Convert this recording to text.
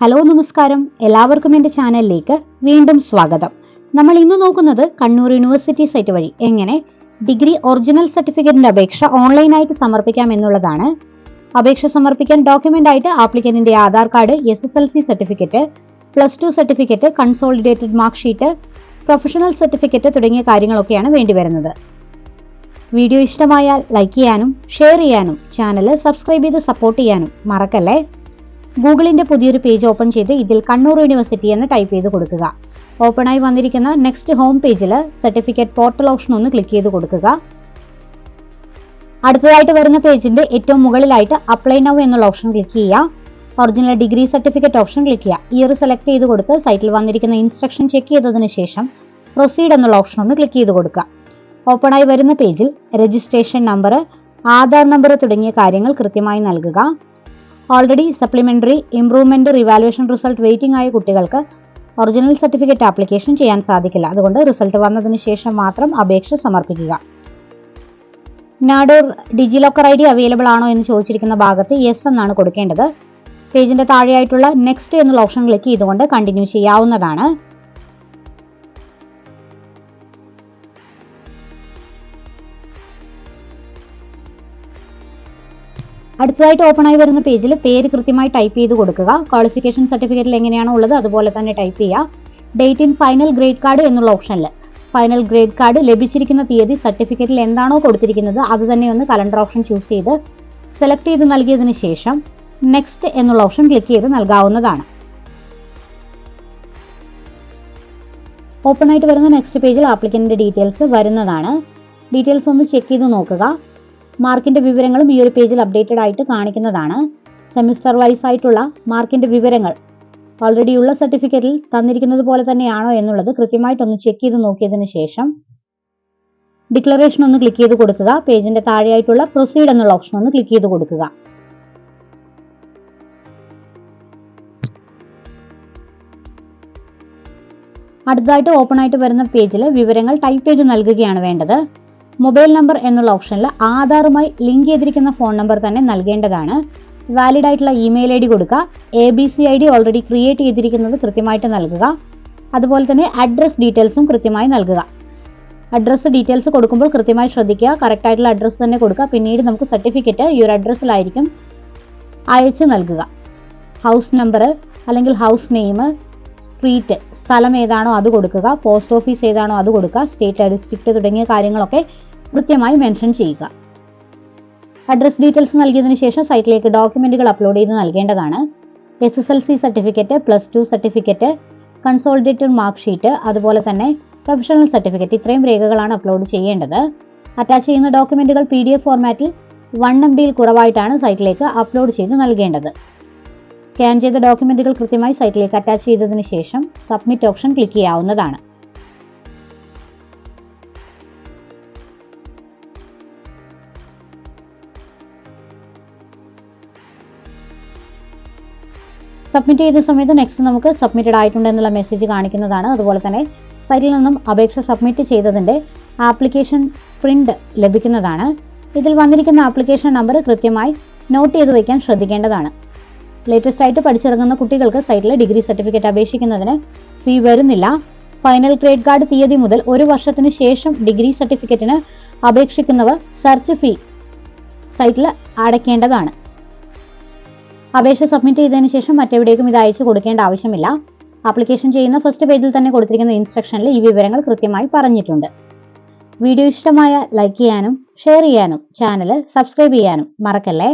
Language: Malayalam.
ഹലോ നമസ്കാരം, എല്ലാവർക്കും എൻ്റെ ചാനലിലേക്ക് വീണ്ടും സ്വാഗതം. നമ്മൾ ഇന്ന് നോക്കുന്നത് കണ്ണൂർ യൂണിവേഴ്സിറ്റി സൈറ്റ് വഴി എങ്ങനെ ഡിഗ്രി ഒറിജിനൽ സർട്ടിഫിക്കറ്റിന്റെ അപേക്ഷ ഓൺലൈനായിട്ട് സമർപ്പിക്കാം എന്നുള്ളതാണ്. അപേക്ഷ സമർപ്പിക്കാൻ ഡോക്യുമെന്റ് ആയിട്ട് ആപ്ലിക്കന്റിന്റെ Aadhaar card, SSLC certificate, +2 certificate, consolidated mark sheet, professional certificate തുടങ്ങിയ കാര്യങ്ങളൊക്കെയാണ് വേണ്ടിവരുന്നത്. വീഡിയോ ഇഷ്ടമായാൽ ലൈക്ക് ചെയ്യാനും ഷെയർ ചെയ്യാനും ചാനൽ സബ്സ്ക്രൈബ് ചെയ്ത് സപ്പോർട്ട് ചെയ്യാനും മറക്കല്ലേ. ഗൂഗിളിന്റെ പുതിയൊരു പേജ് ഓപ്പൺ ചെയ്ത് ഇതിൽ കണ്ണൂർ യൂണിവേഴ്സിറ്റി എന്ന് ടൈപ്പ് ചെയ്ത് കൊടുക്കുക. ഓപ്പണായി വന്നിരിക്കുന്ന നെക്സ്റ്റ് ഹോം പേജിൽ സർട്ടിഫിക്കറ്റ് പോർട്ടൽ ഓപ്ഷൻ ഒന്ന് ക്ലിക്ക് ചെയ്ത് കൊടുക്കുക. അടുത്തതായിട്ട് വരുന്ന പേജിന്റെ ഏറ്റവും മുകളിലായിട്ട് അപ്ലൈ നൗ എന്നുള്ള ഓപ്ഷൻ ക്ലിക്ക് ചെയ്യുക. Original degree certificate option click ചെയ്യുക. ഇയർ സെലക്ട് ചെയ്ത് കൊടുത്ത് സൈറ്റിൽ വന്നിരിക്കുന്ന ഇൻസ്ട്രക്ഷൻ ചെക്ക് ചെയ്തതിന് ശേഷം പ്രൊസീഡ് എന്നുള്ള ഓപ്ഷൻ ഒന്ന് ക്ലിക്ക് ചെയ്ത് കൊടുക്കുക. ഓപ്പണായി വരുന്ന പേജിൽ രജിസ്ട്രേഷൻ നമ്പർ, ആധാർ നമ്പർ തുടങ്ങിയ കാര്യങ്ങൾ കൃത്യമായി നൽകുക. Already supplementary, improvement, revaluation result waiting ആയ കുട്ടികൾക്ക് ഒറിജിനൽ സർട്ടിഫിക്കറ്റ് ആപ്ലിക്കേഷൻ ചെയ്യാൻ സാധിക്കില്ല. അതുകൊണ്ട് റിസൾട്ട് വന്നതിന് ശേഷം മാത്രം അപേക്ഷ സമർപ്പിക്കുക. നാഡോർ ഡിജിലോക്കർ ID അവൈലബിൾ ആണോ എന്ന് ചോദിച്ചിരിക്കുന്ന ഭാഗത്ത് യെസ് എന്നാണ് കൊടുക്കേണ്ടത്. പേജിന്റെ താഴെയായിട്ടുള്ള നെക്സ്റ്റ് എന്നുള്ള ഓപ്ഷൻ ക്ലിക്ക് ചെയ്തുകൊണ്ട് കണ്ടിന്യൂ ചെയ്യാവുന്നതാണ്. അടുത്തതായിട്ട് ഓപ്പൺ ആയി വരുന്ന പേജിൽ പേര് കൃത്യമായി ടൈപ്പ് ചെയ്ത് കൊടുക്കുക. ക്വാളിഫിക്കേഷൻ സർട്ടിഫിക്കറ്റിൽ എങ്ങനെയാണോ ഉള്ളത് അതുപോലെ തന്നെ ടൈപ്പ് ചെയ്യുക. Date in final grade card എന്നുള്ള ഓപ്ഷനിൽ ഫൈനൽ ഗ്രേഡ് കാർഡ് ലഭിച്ചിരിക്കുന്ന തീയതി സർട്ടിഫിക്കറ്റിൽ എന്താണോ കൊടുത്തിരിക്കുന്നത് അത് തന്നെ ഒന്ന് കലണ്ടർ ഓപ്ഷൻ ചൂസ് ചെയ്ത് സെലക്ട് ചെയ്ത് നൽകിയതിന് ശേഷം നെക്സ്റ്റ് എന്നുള്ള ഓപ്ഷൻ ക്ലിക്ക് ചെയ്ത് നൽകാവുന്നതാണ്. ഓപ്പൺ ആയിട്ട് വരുന്ന നെക്സ്റ്റ് പേജിൽ ആപ്ലിക്കന്റിന്റെ ഡീറ്റെയിൽസ് വരുന്നതാണ്. ഡീറ്റെയിൽസ് ഒന്ന് ചെക്ക് ചെയ്ത് നോക്കുക. മാർക്കിന്റെ വിവരങ്ങളും ഈ ഒരു പേജിൽ അപ്ഡേറ്റഡ് ആയിട്ട് കാണിക്കുന്നതാണ്. സെമിസ്റ്റർ വൈസ് ആയിട്ടുള്ള മാർക്കിന്റെ വിവരങ്ങൾ ഓൾറെഡി ഉള്ള സർട്ടിഫിക്കറ്റിൽ തന്നിരിക്കുന്നത് പോലെ തന്നെയാണോ എന്നുള്ളത് കൃത്യമായിട്ടൊന്ന് ചെക്ക് ചെയ്ത് നോക്കിയതിന് ശേഷം ഡിക്ലറേഷൻ ഒന്ന് ക്ലിക്ക് ചെയ്ത് കൊടുക്കുക. പേജിന്റെ താഴെയായിട്ടുള്ള പ്രൊസീഡ് എന്നുള്ള ഓപ്ഷൻ ഒന്ന് ക്ലിക്ക് ചെയ്ത് കൊടുക്കുക. അടുത്തതായിട്ട് ഓപ്പൺ ആയിട്ട് വരുന്ന പേജിൽ വിവരങ്ങൾ ടൈപ്പ് ചെയ്ത് നൽകുകയാണ് വേണ്ടത്. മൊബൈൽ നമ്പർ എന്നുള്ള ഓപ്ഷനിൽ ആധാറുമായി ലിങ്ക് ചെയ്തിരിക്കുന്ന ഫോൺ നമ്പർ തന്നെ നൽകേണ്ടതാണ്. വാലിഡ് ആയിട്ടുള്ള ഇമെയിൽ ID കൊടുക്കുക. ABC ID ഓൾറെഡി ക്രിയേറ്റ് ചെയ്തിരിക്കുന്നത് കൃത്യമായിട്ട് നൽകുക. അതുപോലെ തന്നെ അഡ്രസ് ഡീറ്റെയിൽസും കൃത്യമായി നൽകുക. അഡ്രസ് ഡീറ്റെയിൽസ് കൊടുക്കുമ്പോൾ കൃത്യമായി ശ്രദ്ധിക്കുക. കറക്റ്റ് ആയിട്ടുള്ള അഡ്രസ്സ് തന്നെ കൊടുക്കുക. പിന്നീട് നമുക്ക് സർട്ടിഫിക്കറ്റ് ഈ ഒരു അഡ്രസ്സിലായിരിക്കും അയച്ച് നൽകുക. ഹൗസ് നമ്പർ അല്ലെങ്കിൽ ഹൗസ് നെയിം, സ്ട്രീറ്റ്, സ്ഥലം ഏതാണോ അത് കൊടുക്കുക. പോസ്റ്റ് ഓഫീസ് ഏതാണോ അത് കൊടുക്കുക. സ്റ്റേറ്റ്, ഡിസ്ട്രിക്ട് തുടങ്ങിയ കാര്യങ്ങളൊക്കെ കൃത്യമായി മെൻഷൻ ചെയ്യുക. അഡ്രസ് ഡീറ്റെയിൽസ് നൽകിയതിനു ശേഷം സൈറ്റിലേക്ക് ഡോക്യുമെന്റുകൾ അപ്ലോഡ് ചെയ്ത് നൽകേണ്ടതാണ്. SSLC certificate, +2 certificate, consolidated mark sheet, അതുപോലെ തന്നെ പ്രൊഫഷണൽ സർട്ടിഫിക്കറ്റ്, ഇത്രയും രേഖകളാണ് അപ്ലോഡ് ചെയ്യേണ്ടത്. അറ്റാച്ച് ചെയ്യുന്ന ഡോക്യുമെന്റുകൾ PDF ഫോർമാറ്റിൽ 1 MB കുറവായിട്ടാണ് സൈറ്റിലേക്ക് അപ്ലോഡ് ചെയ്ത് നൽകേണ്ടത്. സ്കാൻ ചെയ്ത ഡോക്യുമെന്റുകൾ കൃത്യമായി സൈറ്റിലേക്ക് അറ്റാച്ച് ചെയ്തതിനു ശേഷം സബ്മിറ്റ് ഓപ്ഷൻ ക്ലിക്ക് ചെയ്യാവുന്നതാണ്. സബ്മിറ്റ് ചെയ്ത സമയത്ത് നെക്സ്റ്റ് നമുക്ക് സബ്മിറ്റഡ് ആയിട്ടുണ്ട് എന്നുള്ള മെസ്സേജ് കാണിക്കുന്നതാണ്. അതുപോലെ തന്നെ സൈറ്റിൽ നിന്നും അപേക്ഷ സബ്മിറ്റ് ചെയ്തതിൻ്റെ ആപ്ലിക്കേഷൻ പ്രിന്റ് ലഭിക്കുന്നതാണ്. ഇതിൽ വന്നിരിക്കുന്ന ആപ്ലിക്കേഷൻ നമ്പർ കൃത്യമായി നോട്ട് ചെയ്ത് വയ്ക്കാൻ ശ്രദ്ധിക്കേണ്ടതാണ്. ലേറ്റസ്റ്റ് ആയിട്ട് പഠിച്ചിറങ്ങുന്ന കുട്ടികൾക്ക് സൈറ്റിൽ ഡിഗ്രി സർട്ടിഫിക്കറ്റ് അപേക്ഷിക്കുന്നതിന് ഫീ വരുന്നില്ല. ഫൈനൽ ഗ്രേഡ് കാർഡ് തീയതി മുതൽ 1 വർഷത്തിന് ശേഷം ഡിഗ്രി സർട്ടിഫിക്കറ്റിന് അപേക്ഷിക്കുന്നവർ സെർച്ച് ഫീ സൈറ്റിൽ അടയ്ക്കേണ്ടതാണ്. അപേക്ഷ സബ്മിറ്റ് ചെയ്തതിനു ശേഷം മറ്റെവിടേക്കും ഇത് അയച്ചു കൊടുക്കേണ്ട ആവശ്യമില്ല. ആപ്ലിക്കേഷൻ ചെയ്യുന്ന ഫസ്റ്റ് പേജിൽ തന്നെ കൊടുത്തിരിക്കുന്ന ഇൻസ്ട്രക്ഷനിൽ ഈ വിവരങ്ങൾ കൃത്യമായി പറഞ്ഞിട്ടുണ്ട്. വീഡിയോ ഇഷ്ടമായ ലൈക്ക് ചെയ്യാനും ഷെയർ ചെയ്യാനും ചാനൽ സബ്സ്ക്രൈബ് ചെയ്യാനും മറക്കല്ലേ.